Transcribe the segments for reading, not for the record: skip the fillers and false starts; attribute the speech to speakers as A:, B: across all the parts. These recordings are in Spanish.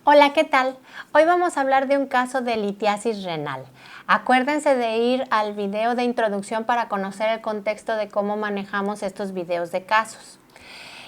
A: Hola, ¿qué tal? Hoy vamos a hablar de un caso de litiasis renal. Acuérdense de ir al video de introducción para conocer el contexto de cómo manejamos estos videos de casos.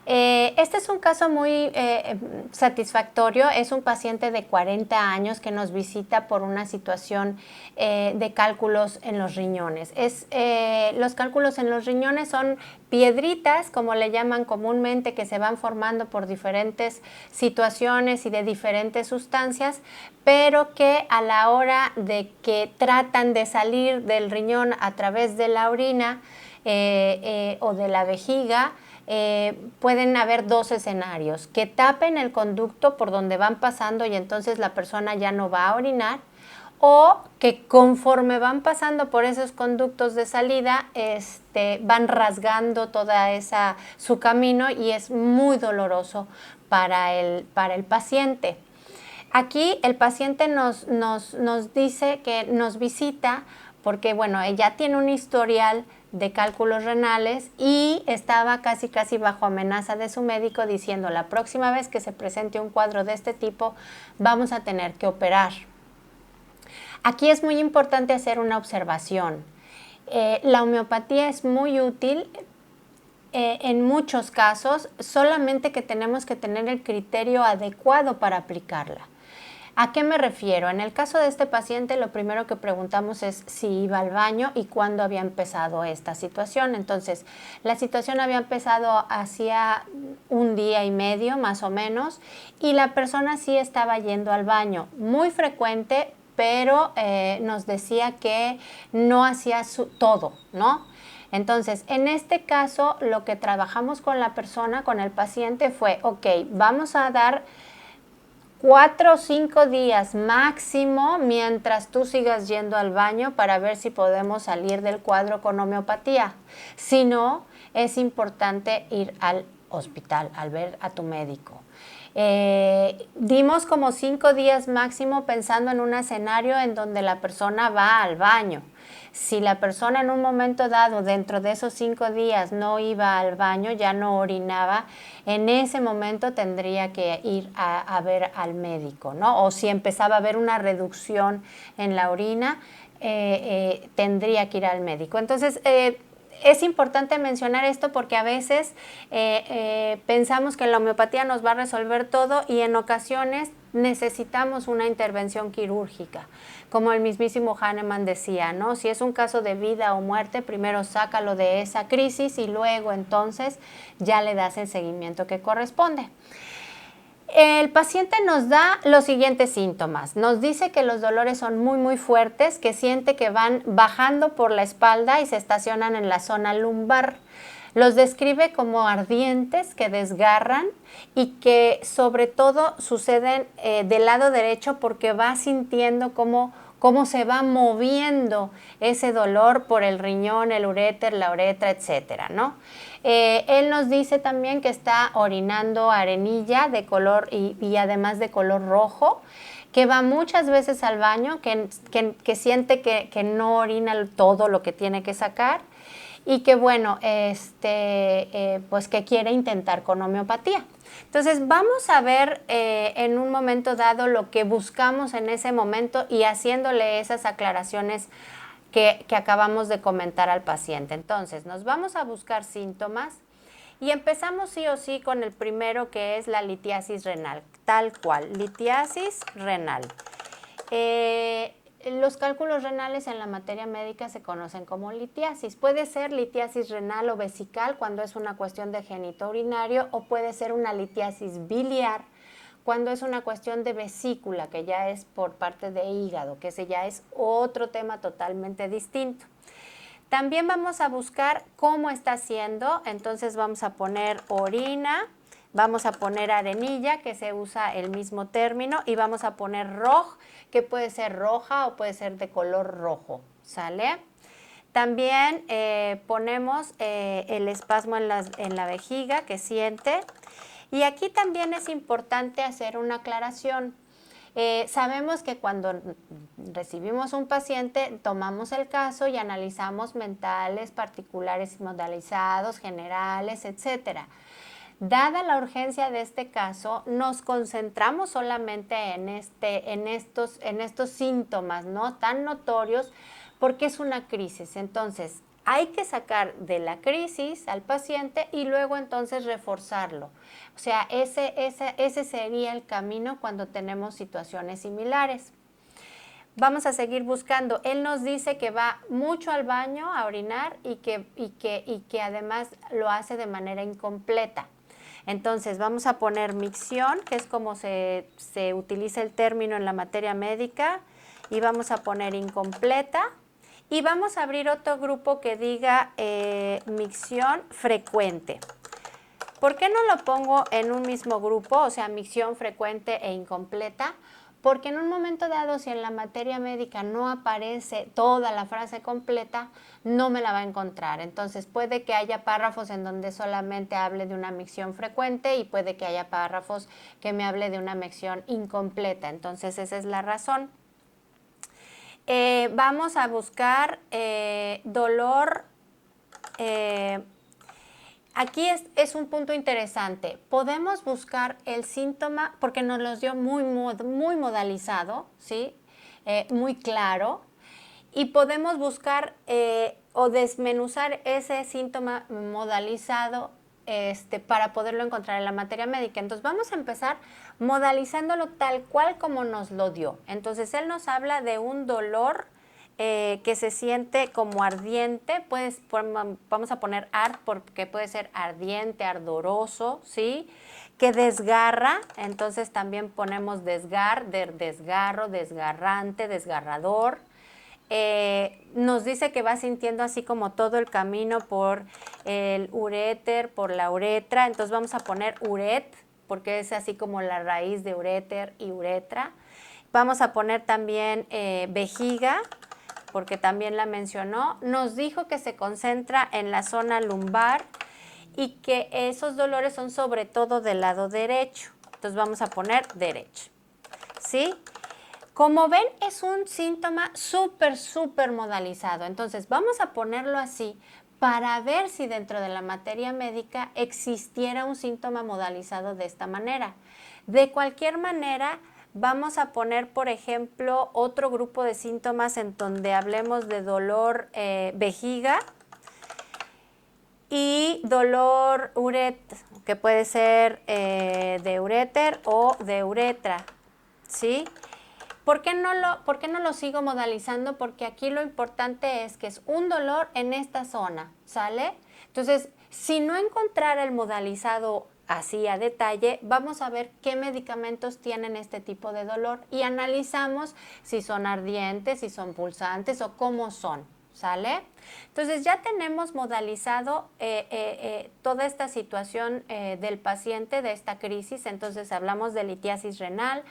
A: Este es un caso muy satisfactorio. Es un paciente de 40 años que nos visita por una situación de cálculos en los riñones. Los cálculos en los riñones son piedritas, como le llaman comúnmente, que se van formando por diferentes situaciones y de diferentes sustancias, pero que a la hora de que tratan de salir del riñón a través de la orina o de la vejiga, pueden haber dos escenarios: que tapen el conducto por donde van pasando y entonces la persona ya no va a orinar, o que conforme van pasando por esos conductos de salida, van rasgando toda su camino y es muy doloroso para el paciente. Aquí el paciente nos dice que nos visita porque, bueno, ella tiene un historial de cálculos renales y estaba casi bajo amenaza de su médico diciendo: la próxima vez que se presente un cuadro de este tipo vamos a tener que operar. Aquí es muy importante hacer una observación. La homeopatía es muy útil en muchos casos, solamente que tenemos que tener el criterio adecuado para aplicarla. ¿A qué me refiero? En el caso de este paciente, lo primero que preguntamos es si iba al baño y cuándo había empezado esta situación. Entonces, la situación había empezado hacía un día y medio, más o menos, y la persona sí estaba yendo al baño. Muy frecuente, pero nos decía que no hacía todo, ¿no? Entonces, en este caso, lo que trabajamos con la persona, con el paciente, fue: ok, vamos a dar 4 o 5 días máximo mientras tú sigas yendo al baño para ver si podemos salir del cuadro con homeopatía. Si no, es importante ir al hospital, al ver a tu médico. Dimos como 5 días máximo pensando en un escenario en donde la persona va al baño. Si la persona en un momento dado, dentro de esos 5 días, no iba al baño, ya no orinaba, en ese momento tendría que ir a ver al médico, ¿no? O si empezaba a haber una reducción en la orina, tendría que ir al médico. Entonces, es importante mencionar esto porque a veces pensamos que la homeopatía nos va a resolver todo y en ocasiones necesitamos una intervención quirúrgica. Como el mismísimo Hahnemann decía, ¿no? Si es un caso de vida o muerte, primero sácalo de esa crisis y luego entonces ya le das el seguimiento que corresponde. El paciente nos da los siguientes síntomas. Nos dice que los dolores son muy fuertes, que siente que van bajando por la espalda y se estacionan en la zona lumbar. Los describe como ardientes que desgarran y que sobre todo suceden del lado derecho porque va sintiendo cómo se va moviendo ese dolor por el riñón, el uréter, la uretra, etcétera, ¿no? Él nos dice también que está orinando arenilla de color y además de color rojo, que va muchas veces al baño, que siente que no orina todo lo que tiene que sacar y que, bueno, pues que quiere intentar con homeopatía. Entonces vamos a ver en un momento dado lo que buscamos en ese momento y haciéndole esas aclaraciones que acabamos de comentar al paciente. Entonces nos vamos a buscar síntomas y empezamos sí o sí con el primero, que es la litiasis renal, tal cual, litiasis renal. Los cálculos renales en la materia médica se conocen como litiasis. Puede ser litiasis renal o vesical cuando es una cuestión de genitourinario, o puede ser una litiasis biliar cuando es una cuestión de vesícula, que ya es por parte de hígado, que ese ya es otro tema totalmente distinto. También vamos a buscar cómo está haciendo. Entonces vamos a poner orina, vamos a poner arenilla, que se usa el mismo término, y vamos a poner roj, que puede ser roja o puede ser de color rojo, ¿sale? También ponemos el espasmo en la vejiga que siente. Y aquí también es importante hacer una aclaración. Sabemos que cuando recibimos un paciente, tomamos el caso y analizamos mentales, particulares y modalizados, generales, etcétera. Dada la urgencia de este caso, nos concentramos solamente en estos síntomas, ¿no?, tan notorios, porque es una crisis. Entonces, hay que sacar de la crisis al paciente y luego entonces reforzarlo. O sea, ese sería el camino cuando tenemos situaciones similares. Vamos a seguir buscando. Él nos dice que va mucho al baño a orinar y que además lo hace de manera incompleta. Entonces vamos a poner micción, que es como se utiliza el término en la materia médica, y vamos a poner incompleta. Y vamos a abrir otro grupo que diga micción frecuente. ¿Por qué no lo pongo en un mismo grupo, o sea, micción frecuente e incompleta? Porque en un momento dado, si en la materia médica no aparece toda la frase completa, no me la va a encontrar. Entonces puede que haya párrafos en donde solamente hable de una micción frecuente y puede que haya párrafos que me hable de una micción incompleta. Entonces esa es la razón. Vamos a buscar dolor. Aquí es un punto interesante. Podemos buscar el síntoma porque nos los dio muy modalizado, ¿sí? Muy claro. Y podemos buscar o desmenuzar ese síntoma modalizado para poderlo encontrar en la materia médica. Entonces vamos a empezar modalizándolo tal cual como nos lo dio. Entonces él nos habla de un dolor que se siente como ardiente, vamos a poner porque puede ser ardiente, ardoroso, ¿sí? Que desgarra, entonces también ponemos desgarro, desgarrante, desgarrador. Nos dice que va sintiendo así como todo el camino por el uréter, por la uretra, entonces vamos a poner uret, porque es así como la raíz de uréter y uretra. Vamos a poner también vejiga, porque también la mencionó. Nos dijo que se concentra en la zona lumbar y que esos dolores son sobre todo del lado derecho. Entonces vamos a poner derecho, ¿sí? Como ven, es un síntoma súper modalizado. Entonces vamos a ponerlo así para ver si dentro de la materia médica existiera un síntoma modalizado de esta manera. De cualquier manera, vamos a poner, por ejemplo, otro grupo de síntomas en donde hablemos de dolor vejiga y dolor que puede ser de uréter o de uretra, ¿sí? ¿Por qué no lo sigo modalizando? Porque aquí lo importante es que es un dolor en esta zona, ¿sale? Entonces, si no encontrara el modalizado así a detalle, vamos a ver qué medicamentos tienen este tipo de dolor y analizamos si son ardientes, si son pulsantes o cómo son, ¿sale? Entonces ya tenemos modalizado toda esta situación del paciente, de esta crisis. Entonces hablamos de litiasis renal,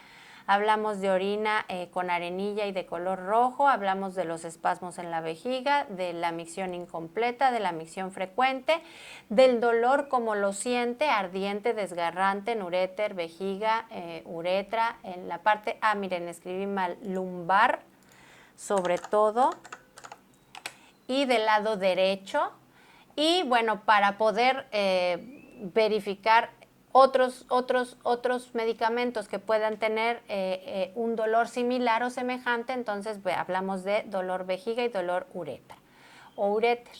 A: hablamos de orina con arenilla y de color rojo, hablamos de los espasmos en la vejiga, de la micción incompleta, de la micción frecuente, del dolor como lo siente, ardiente, desgarrante en uréter, vejiga, uretra, en la parte, miren, escribí mal, lumbar, sobre todo, y del lado derecho. Y bueno, para poder verificar otros medicamentos que puedan tener un dolor similar o semejante, entonces hablamos de dolor vejiga y dolor uretra o uréter.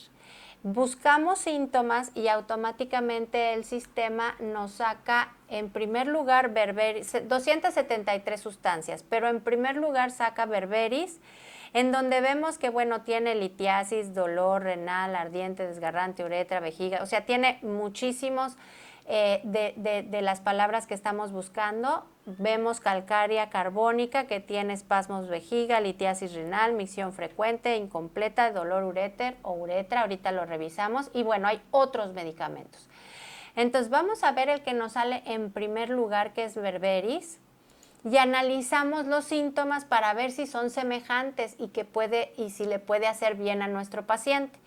A: Buscamos síntomas y automáticamente el sistema nos saca en primer lugar berberis, 273 sustancias, pero en primer lugar saca berberis, en donde vemos que, bueno, tiene litiasis, dolor renal, ardiente, desgarrante, uretra, vejiga, o sea, tiene muchísimos de las palabras que estamos buscando. Vemos calcárea carbónica, que tiene espasmos vejiga, litiasis renal, micción frecuente, incompleta, dolor uréter o uretra, ahorita lo revisamos, y bueno, hay otros medicamentos. Entonces vamos a ver el que nos sale en primer lugar, que es berberis, y analizamos los síntomas para ver si son semejantes y si le puede hacer bien a nuestro paciente.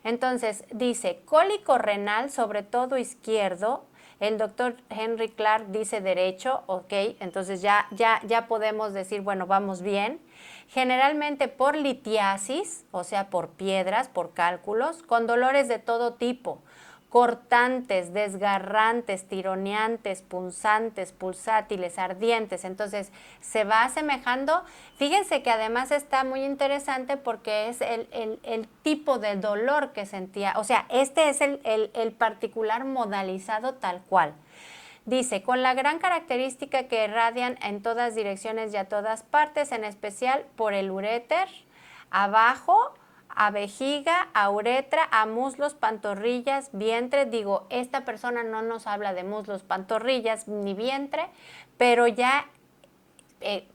A: Entonces dice cólico renal, sobre todo izquierdo. El doctor Henry Clark dice derecho, ok, entonces ya podemos decir, bueno, vamos bien. Generalmente por litiasis, o sea, por piedras, por cálculos, con dolores de todo tipo, cortantes, desgarrantes, tironeantes, punzantes, pulsátiles, ardientes. Entonces se va asemejando. Fíjense que además está muy interesante porque es el tipo de dolor que sentía. O sea, este es el particular modalizado tal cual. Dice, con la gran característica que irradian en todas direcciones y a todas partes, en especial por el uréter, abajo, a vejiga, a uretra, a muslos, pantorrillas, vientre. Digo, esta persona no nos habla de muslos, pantorrillas ni vientre, pero ya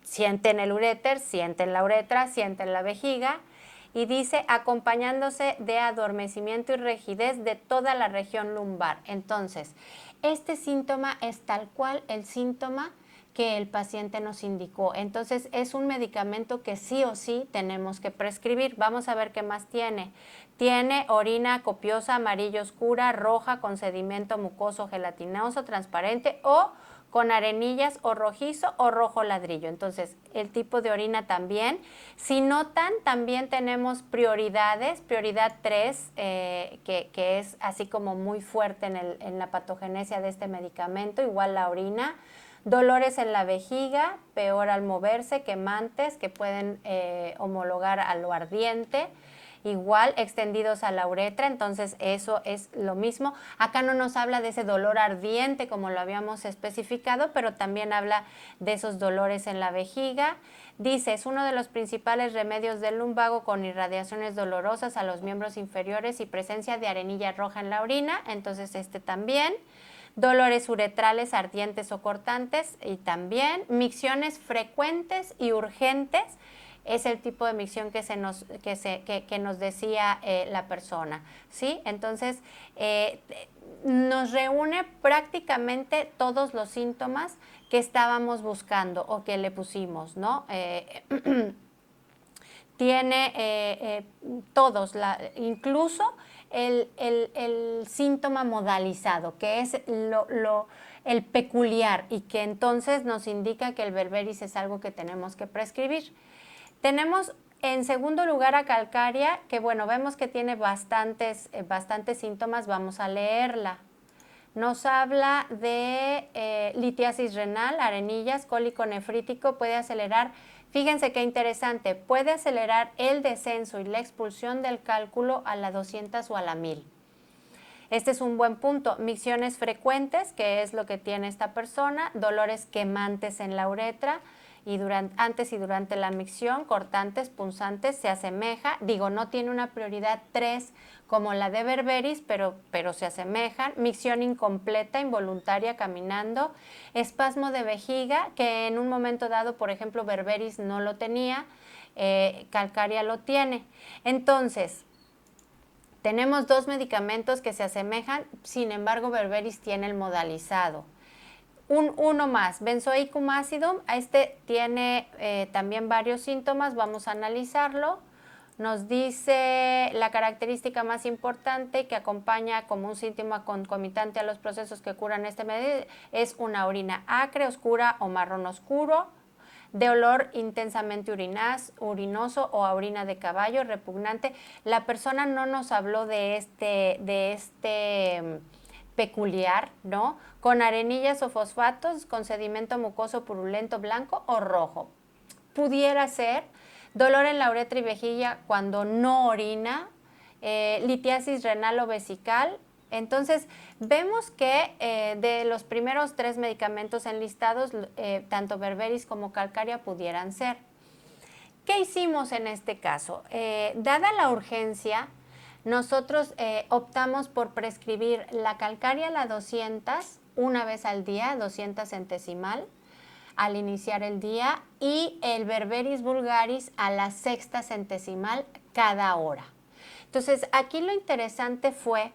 A: sienten el uréter, sienten la uretra, sienten la vejiga. Y dice, acompañándose de adormecimiento y rigidez de toda la región lumbar. Entonces, este síntoma es tal cual el síntoma que el paciente nos indicó. Entonces, es un medicamento que sí o sí tenemos que prescribir. Vamos a ver qué más tiene. Tiene orina copiosa, amarilla oscura, roja, con sedimento mucoso, gelatinoso, transparente o con arenillas o rojizo o rojo ladrillo. Entonces, el tipo de orina también. Si notan, también tenemos prioridades. Prioridad 3, que es así como muy fuerte en la patogenesia de este medicamento, igual la orina. Dolores en la vejiga, peor al moverse, quemantes que pueden homologar a lo ardiente. Igual extendidos a la uretra, entonces eso es lo mismo. Acá no nos habla de ese dolor ardiente como lo habíamos especificado, pero también habla de esos dolores en la vejiga. Dice, es uno de los principales remedios del lumbago con irradiaciones dolorosas a los miembros inferiores y presencia de arenilla roja en la orina, entonces este también. Dolores uretrales ardientes o cortantes y también micciones frecuentes y urgentes. Es el tipo de micción que nos decía la persona, ¿sí? Entonces, nos reúne prácticamente todos los síntomas que estábamos buscando o que le pusimos, ¿no? Tiene todos, incluso el síntoma modalizado, que es el peculiar y que entonces nos indica que el berberis es algo que tenemos que prescribir. Tenemos en segundo lugar a calcárea, que bueno, vemos que tiene bastantes síntomas, vamos a leerla. Nos habla de litiasis renal, arenillas, cólico nefrítico, puede acelerar, fíjense qué interesante, puede acelerar el descenso y la expulsión del cálculo a la 200 o a la 1000. Este es un buen punto. Micciones frecuentes, que es lo que tiene esta persona, dolores quemantes en la uretra, y antes y durante la micción, cortantes, punzantes, se asemeja, digo, no tiene una prioridad 3 como la de berberis, pero se asemejan, micción incompleta, involuntaria, caminando, espasmo de vejiga, que en un momento dado, por ejemplo, berberis no lo tenía, calcárea lo tiene. Entonces, tenemos dos medicamentos que se asemejan, sin embargo, berberis tiene el modalizado. Uno más, benzoicum acidum, este tiene también varios síntomas, vamos a analizarlo. Nos dice la característica más importante que acompaña como un síntoma concomitante a los procesos que curan este medio es una orina acre, oscura o marrón oscuro, de olor intensamente urinoso o a orina de caballo, repugnante. La persona no nos habló de este peculiar, ¿no? Con arenillas o fosfatos, con sedimento mucoso purulento blanco o rojo. Pudiera ser dolor en la uretra y vejiga cuando no orina, litiasis renal o vesical. Entonces, vemos que de los primeros 3 medicamentos enlistados, tanto berberis como calcárea pudieran ser. ¿Qué hicimos en este caso? Dada la urgencia, nosotros optamos por prescribir la calcárea a la 200 una vez al día, 200 centesimal al iniciar el día, y el berberis vulgaris a la 6ª centesimal cada hora. Entonces, aquí lo interesante fue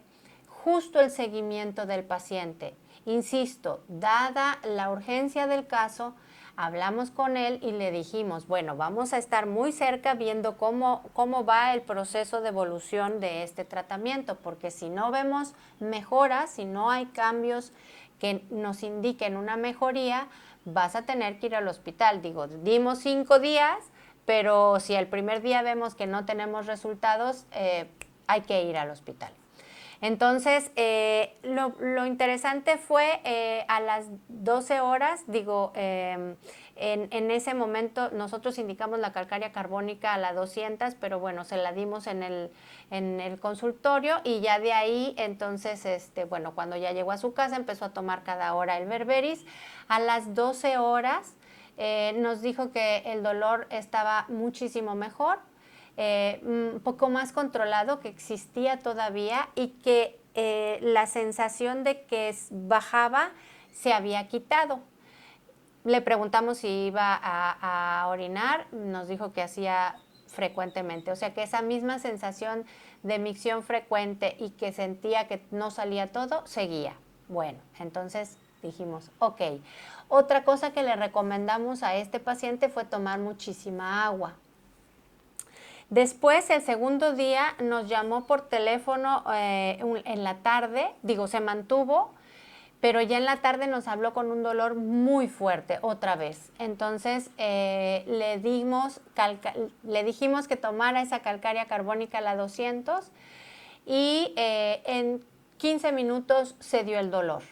A: justo el seguimiento del paciente. Insisto, dada la urgencia del caso, hablamos con él y le dijimos, bueno, vamos a estar muy cerca viendo cómo va el proceso de evolución de este tratamiento, porque si no vemos mejoras, si no hay cambios que nos indiquen una mejoría, vas a tener que ir al hospital. Digo, dimos 5 días, pero si el primer día vemos que no tenemos resultados, hay que ir al hospital. Entonces, lo interesante fue a las 12 horas, en ese momento nosotros indicamos la calcárea carbónica a la 200, pero bueno, se la dimos en el consultorio y ya de ahí, entonces, bueno, cuando ya llegó a su casa empezó a tomar cada hora el berberis. A las 12 horas nos dijo que el dolor estaba muchísimo mejor, un poco más controlado, que existía todavía y que la sensación de que bajaba se había quitado. Le preguntamos si iba a orinar, nos dijo que hacía frecuentemente, o sea que esa misma sensación de micción frecuente y que sentía que no salía todo, seguía. Bueno, entonces dijimos, ok. Otra cosa que le recomendamos a este paciente fue tomar muchísima agua. Después, el segundo día, nos llamó por teléfono en la tarde, se mantuvo, pero ya en la tarde nos habló con un dolor muy fuerte otra vez. Entonces le dijimos que tomara esa calcárea carbónica a la 200 y en 15 minutos se dio el dolor.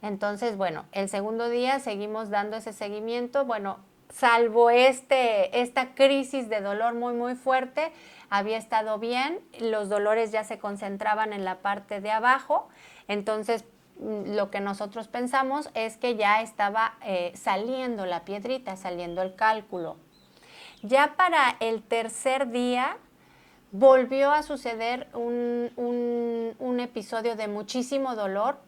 A: Entonces, bueno, el segundo día seguimos dando ese seguimiento. Bueno, salvo esta crisis de dolor muy, muy fuerte, había estado bien. Los dolores ya se concentraban en la parte de abajo. Entonces, lo que nosotros pensamos es que ya estaba saliendo la piedrita, saliendo el cálculo. Ya para el tercer día volvió a suceder un episodio de muchísimo dolor.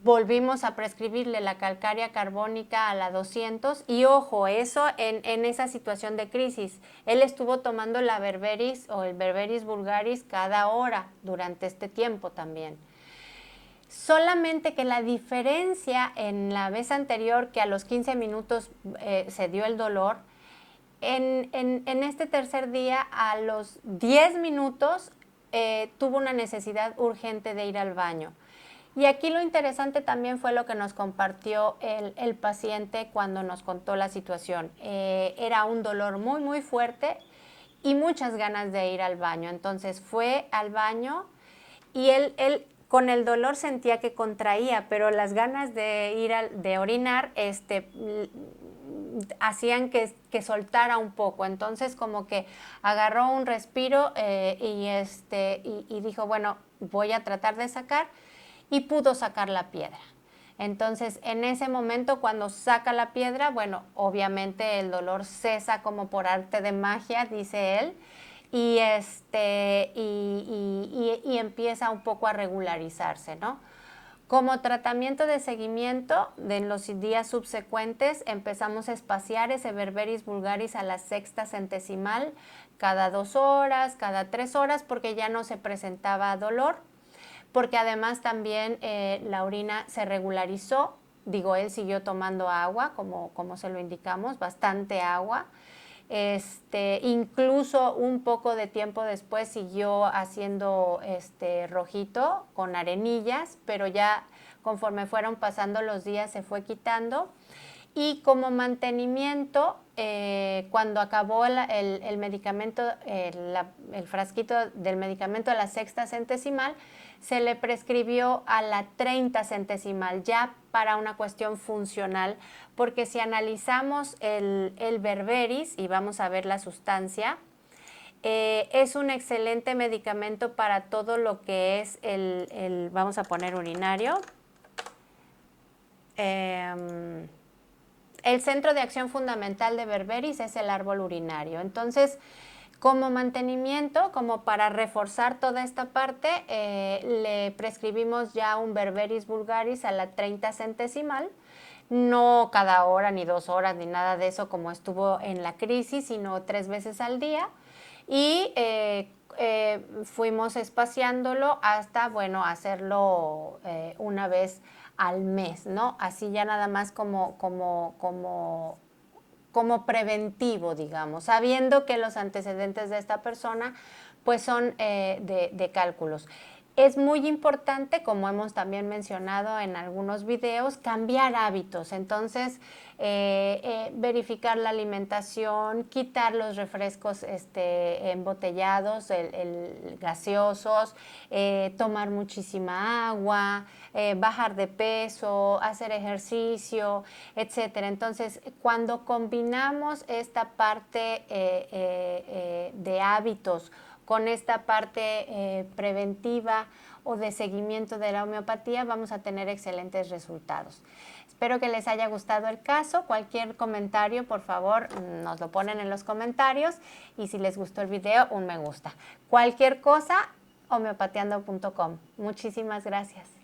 A: Volvimos a prescribirle la calcárea carbónica a la 200 y ojo, eso en esa situación de crisis. Él estuvo tomando la berberis o el berberis vulgaris cada hora durante este tiempo también. Solamente que la diferencia en la vez anterior, que a los 15 minutos se dio el dolor, en este tercer día a los 10 minutos tuvo una necesidad urgente de ir al baño. Y aquí lo interesante también fue lo que nos compartió el paciente cuando nos contó la situación. Era un dolor muy, muy fuerte y muchas ganas de ir al baño. Entonces fue al baño y él con el dolor sentía que contraía, pero las ganas de orinar hacían que soltara un poco. Entonces como que agarró un respiro y dijo, bueno, voy a tratar de sacar. Y pudo sacar la piedra. Entonces, en ese momento, cuando saca la piedra, bueno, obviamente el dolor cesa como por arte de magia, dice él, y empieza un poco a regularizarse, ¿no? Como tratamiento de seguimiento, de los días subsecuentes, empezamos a espaciar ese berberis vulgaris a la sexta centesimal cada 2 horas, cada 3 horas, porque ya no se presentaba dolor. Porque además también la orina se regularizó, él siguió tomando agua, como se lo indicamos, bastante agua. Incluso un poco de tiempo después siguió haciendo rojito con arenillas, pero ya conforme fueron pasando los días se fue quitando. Y como mantenimiento, cuando acabó el medicamento, el frasquito del medicamento a la sexta centesimal, se le prescribió a la 30 centesimal, ya para una cuestión funcional, porque si analizamos el berberis, y vamos a ver la sustancia, es un excelente medicamento para todo lo que es vamos a poner urinario. El centro de acción fundamental de berberis es el árbol urinario. Entonces, como mantenimiento, como para reforzar toda esta parte, le prescribimos ya un berberis vulgaris a la 30 centesimal, no cada hora, ni 2 horas, ni nada de eso como estuvo en la crisis, sino 3 veces al día. Y fuimos espaciándolo hasta, bueno, hacerlo una vez al mes, ¿no? Así ya nada más como preventivo, digamos, sabiendo que los antecedentes de esta persona pues son de cálculos. Es muy importante, como hemos también mencionado en algunos videos, cambiar hábitos. Entonces, verificar la alimentación, quitar los refrescos embotellados, gaseosos, tomar muchísima agua, bajar de peso, hacer ejercicio, etcétera. Entonces, cuando combinamos esta parte de hábitos con esta parte preventiva o de seguimiento de la homeopatía, vamos a tener excelentes resultados. Espero que les haya gustado el caso. Cualquier comentario, por favor, nos lo ponen en los comentarios. Y si les gustó el video, un me gusta. Cualquier cosa, homeopateando.com. Muchísimas gracias.